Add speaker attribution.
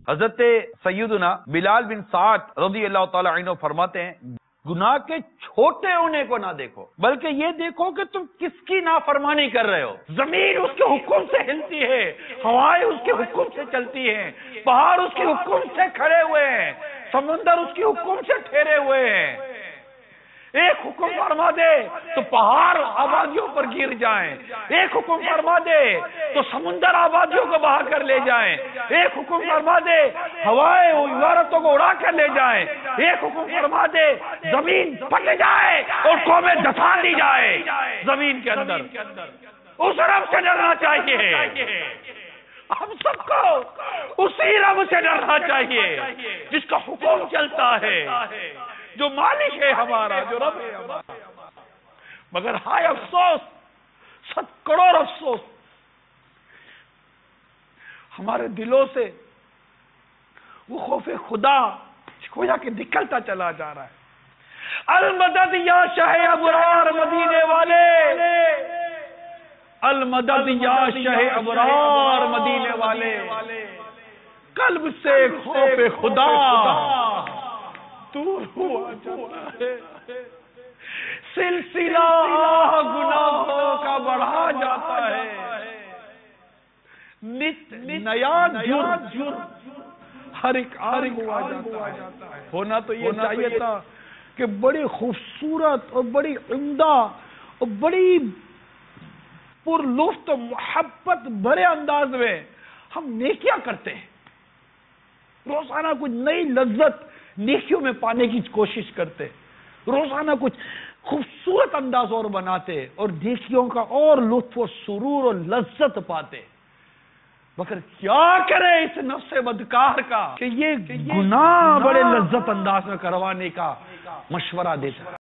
Speaker 1: حضرت سیدنا بلال بن سعد رضی اللہ تعالی عنہ فرماتے ہیں گناہ کے چھوٹے ہونے کو نہ دیکھو بلکہ یہ دیکھو کہ تم کس کی نافرمانی کر رہے ہو۔ زمین اس کے حکم سے ہلتی ہے، ہوائیں اس کے حکم سے چلتی ہیں، پہاڑ اس کے حکم سے کھڑے ہوئے ہیں، سمندر اس کے حکم سے ٹھہرے ہوئے ہیں۔ ایک حکم فرما دے تو پہاڑ آبادیوں پر گر جائیں، ایک حکم فرما دے تو سمندر آبادیوں کو بہا کر لے جائیں، ایک حکم فرما دے ہوائیں عمارتوں کو اڑا کر لے جائیں، ایک حکم فرما دے زمین پھٹ جائے اور قومیں دفن دی جائے زمین کے اندر۔ اس رب سے ڈرنا چاہیے، ہم سب کو اسی رب سے ڈرنا چاہیے جس کا حکم چلتا ہے، جو مالک ہے ہمارا، جو رب ہے ہمارا۔ مگر ہائے افسوس، 7 کروڑ افسوس، ہمارے دلوں سے وہ خوف خدا گویا کہ نکلتا چلا جا رہا ہے۔ المدد یا شاہ ابرار مدینے والے، المدد یا شاہ ابرار مدینے والے، قلب سے خوف خدا دور ہوا جاتا ہے، سلسلہ گناہوں کا بڑھا جاتا ہے، نیا جرم ہر ایک ہوا جاتا ہے۔ ہونا تو یہ چاہیے تھا کہ بڑی خوبصورت اور بڑی عمدہ اور بڑی پر لطف و محبت بھرے انداز میں ہم نیکیاں کرتے ہیں، روزانہ کچھ نئی لذت نیکیوں میں پانے کی کوشش کرتے، روزانہ کچھ خوبصورت انداز اور بناتے اور نیکیوں کا اور لطف و سرور اور لذت پاتے، مگر کیا کرے اس نفس بدکار کا کہ یہ گناہ بڑے لذت انداز میں کروانے کا مشورہ دیتا۔